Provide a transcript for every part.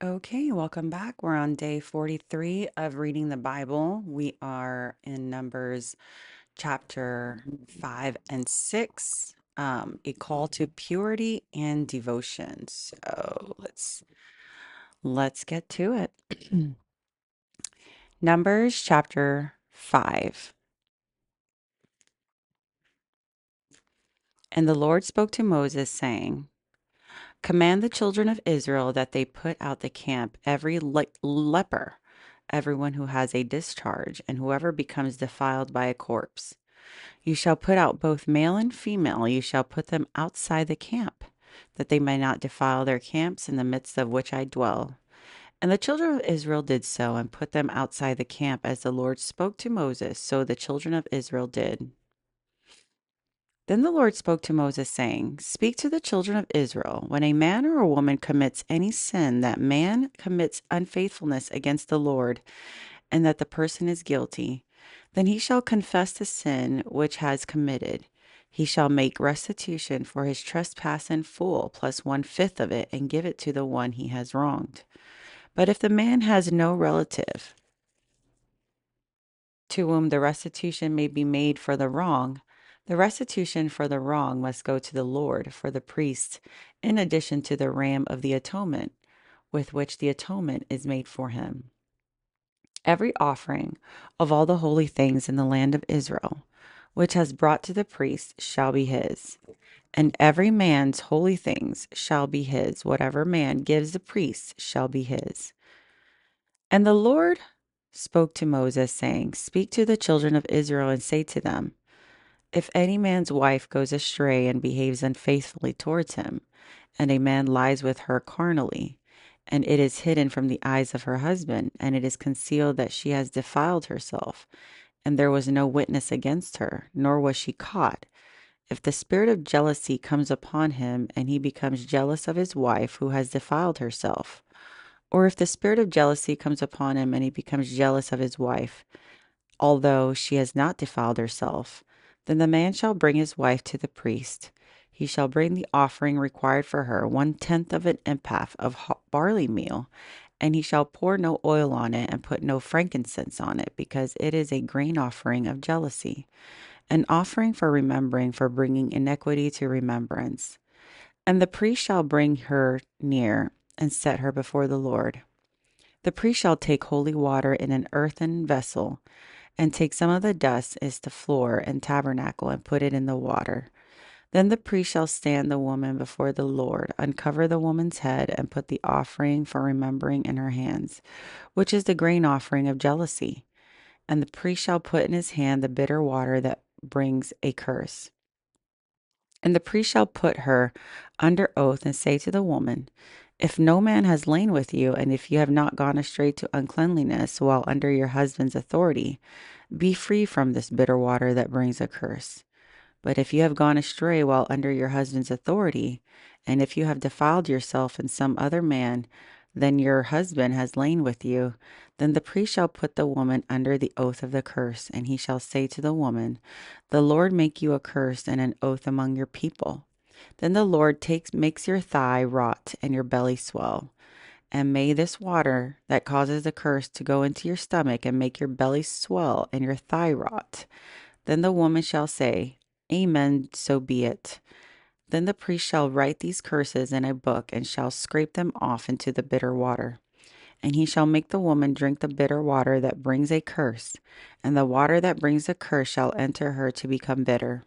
Okay, welcome back. We're on day 43 of reading the Bible. We are in Numbers chapter 5 and 6, a call to purity and devotion. So let's get to it. Numbers chapter 5. And the Lord spoke to Moses, saying, Command the children of Israel that they put out the camp every leper, everyone who has a discharge, and whoever becomes defiled by a corpse. You shall put out both male and female. You shall put them outside the camp, that they may not defile their camps in the midst of which I dwell. And the children of Israel did so, and put them outside the camp, as the Lord spoke to Moses. So the children of Israel did. Then the Lord spoke to Moses, saying, Speak to the children of Israel, when a man or a woman commits any sin, that man commits unfaithfulness against the Lord, and that the person is guilty, then he shall confess the sin which has committed. He shall make restitution for his trespass in full, plus 1/5 of it, and give it to the one he has wronged. But if the man has no relative to whom the restitution may be made for the wrong, the restitution for the wrong must go to the Lord, for the priest, in addition to the ram of the atonement, with which the atonement is made for him. Every offering of all the holy things in the land of Israel, which has brought to the priest, shall be his. And every man's holy things shall be his. Whatever man gives the priest shall be his. And the Lord spoke to Moses, saying, Speak to the children of Israel and say to them, If any man's wife goes astray and behaves unfaithfully towards him, and a man lies with her carnally, and it is hidden from the eyes of her husband, and it is concealed that she has defiled herself, and there was no witness against her, nor was she caught. If the spirit of jealousy comes upon him, and he becomes jealous of his wife who has defiled herself, or if the spirit of jealousy comes upon him, and he becomes jealous of his wife, although she has not defiled herself, then the man shall bring his wife to the priest. He shall bring the offering required for her, 1/10 of an ephah of barley meal, and he shall pour no oil on it and put no frankincense on it, because it is a grain offering of jealousy, an offering for remembering, for bringing iniquity to remembrance. And the priest shall bring her near and set her before the Lord. The priest shall take holy water in an earthen vessel, and take some of the dust is the floor and tabernacle, and put it in the water. Then the priest shall stand the woman before the Lord, uncover the woman's head, and put the offering for remembering in her hands, which is the grain offering of jealousy. And the priest shall put in his hand the bitter water that brings a curse. And the priest shall put her under oath and say to the woman, If no man has lain with you, and if you have not gone astray to uncleanliness while under your husband's authority, be free from this bitter water that brings a curse. But if you have gone astray while under your husband's authority, and if you have defiled yourself in some other man, then your husband has lain with you, then the priest shall put the woman under the oath of the curse, and he shall say to the woman, The Lord make you a curse and an oath among your people. Then the Lord makes your thigh rot and your belly swell. And may this water that causes the curse to go into your stomach and make your belly swell and your thigh rot. Then the woman shall say, Amen, so be it. Then the priest shall write these curses in a book, and shall scrape them off into the bitter water. And he shall make the woman drink the bitter water that brings a curse, and the water that brings a curse shall enter her to become bitter.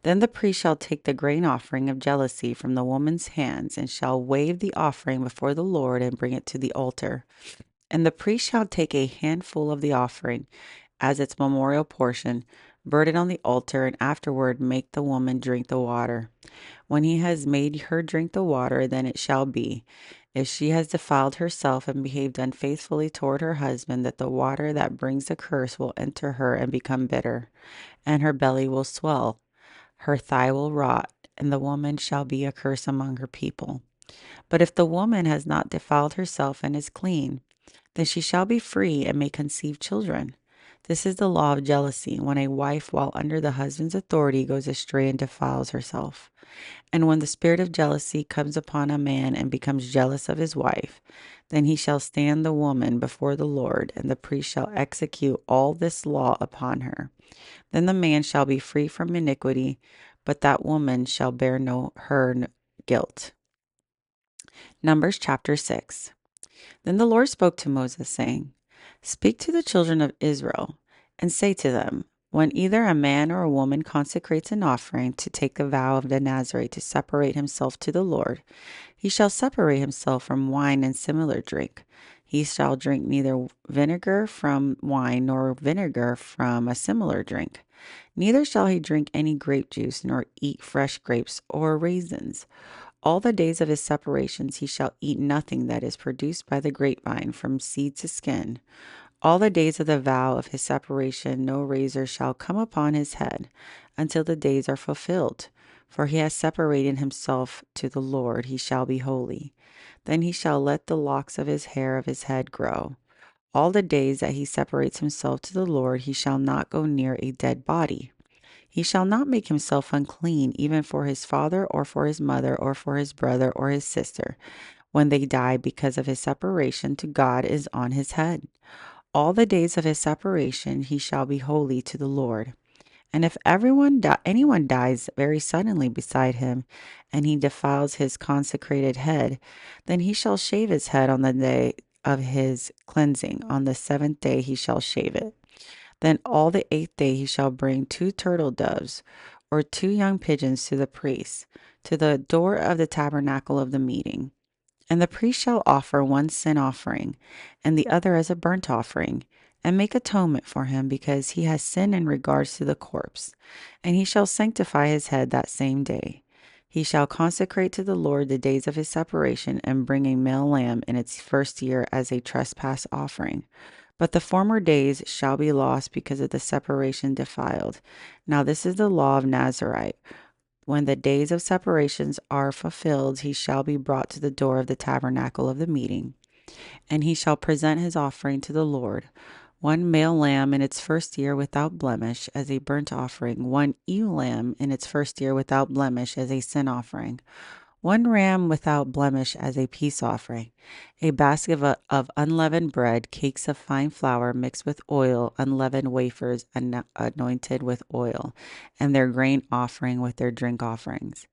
Then the priest shall take the grain offering of jealousy from the woman's hands, and shall wave the offering before the Lord, and bring it to the altar. And the priest shall take a handful of the offering as its memorial portion, burn it on the altar, and afterward make the woman drink the water. When he has made her drink the water, then it shall be, if she has defiled herself and behaved unfaithfully toward her husband, that the water that brings the curse will enter her and become bitter, and her belly will swell, her thigh will rot, and the woman shall be a curse among her people. But if the woman has not defiled herself and is clean, then she shall be free and may conceive children. This is the law of jealousy, when a wife, while under the husband's authority, goes astray and defiles herself. And when the spirit of jealousy comes upon a man and becomes jealous of his wife, then he shall stand the woman before the Lord, and the priest shall execute all this law upon her. Then the man shall be free from iniquity, but that woman shall bear her guilt. Numbers chapter 6. Then the Lord spoke to Moses, saying, Speak to the children of Israel, and say to them, when either a man or a woman consecrates an offering to take the vow of the Nazirite to separate himself to the Lord, he shall separate himself from wine and similar drink. He shall drink neither vinegar from wine nor vinegar from a similar drink. Neither shall he drink any grape juice, nor eat fresh grapes or raisins. All the days of his separations he shall eat nothing that is produced by the grapevine from seed to skin. All the days of the vow of his separation no razor shall come upon his head, until the days are fulfilled. For he has separated himself to the Lord, he shall be holy. Then he shall let the locks of his hair of his head grow. All the days that he separates himself to the Lord, he shall not go near a dead body. He shall not make himself unclean, even for his father or for his mother or for his brother or his sister, when they die, because of his separation to God is on his head. All the days of his separation he shall be holy to the Lord. And if anyone dies very suddenly beside him, and he defiles his consecrated head, then he shall shave his head on the day of his cleansing. On the 7th day he shall shave it. Then all the 8th day he shall bring 2 turtle doves, or 2 young pigeons to the priest, to the door of the tabernacle of the meeting. And the priest shall offer one sin offering, and the other as a burnt offering, and make atonement for him, because he has sinned in regards to the corpse. And he shall sanctify his head that same day. He shall consecrate to the Lord the days of his separation, and bring a male lamb in its first year as a trespass offering. But the former days shall be lost because of the separation defiled. Now this is the law of Nazirite. When the days of separations are fulfilled, he shall be brought to the door of the tabernacle of the meeting, and he shall present his offering to the Lord, 1 male lamb in its first year without blemish as a burnt offering, 1 ewe lamb in its first year without blemish as a sin offering, 1 ram without blemish as a peace offering, a basket of unleavened bread, cakes of fine flour mixed with oil, unleavened wafers anointed with oil, and their grain offering with their drink offerings.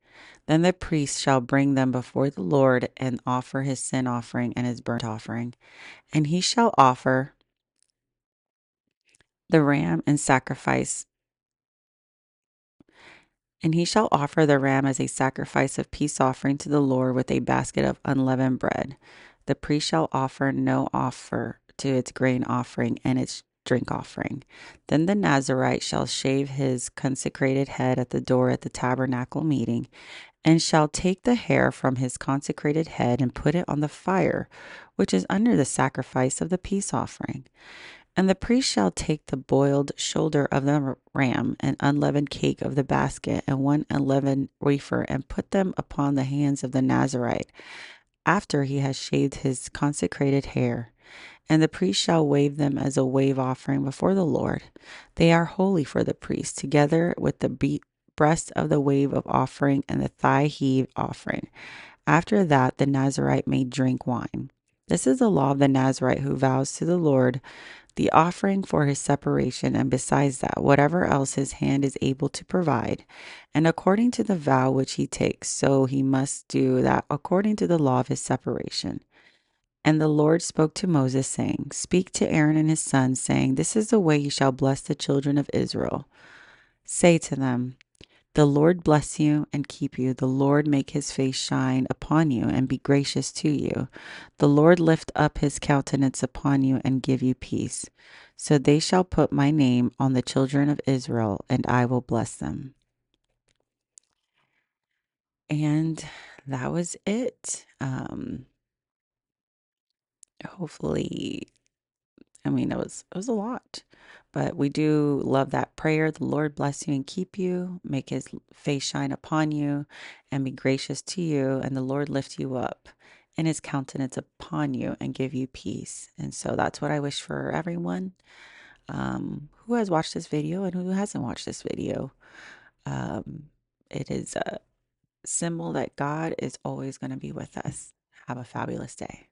Then the priest shall bring them before the Lord and offer his sin offering and his burnt offering. And he shall offer the ram and sacrifice And he shall offer the ram as a sacrifice of peace offering to the Lord with a basket of unleavened bread. The priest shall offer no offer to its grain offering and its drink offering. Then the Nazirite shall shave his consecrated head at the door at the tabernacle meeting, and shall take the hair from his consecrated head and put it on the fire, which is under the sacrifice of the peace offering. And the priest shall take the boiled shoulder of the ram, an unleavened cake of the basket, and 1 unleavened wafer, and put them upon the hands of the Nazirite, after he has shaved his consecrated hair. And the priest shall wave them as a wave offering before the Lord. They are holy for the priest, together with the breast of the wave of offering and the thigh heave offering. After that, the Nazirite may drink wine. This is the law of the Nazirite who vows to the Lord the offering for his separation, and besides that, whatever else his hand is able to provide. And according to the vow which he takes, so he must do that according to the law of his separation. And the Lord spoke to Moses, saying, Speak to Aaron and his sons, saying, This is the way you shall bless the children of Israel. Say to them, The Lord bless you and keep you. The Lord make his face shine upon you and be gracious to you. The Lord lift up his countenance upon you and give you peace. So they shall put my name on the children of Israel, and I will bless them. And that was it. Hopefully, it was a lot, but we do love that prayer. The Lord bless you and keep you, make his face shine upon you and be gracious to you, and the Lord lift you up and his countenance upon you and give you peace. And so that's what I wish for everyone. who has watched this video and who hasn't watched this video. Um, it is a symbol that God is always going to be with us. Have a fabulous day.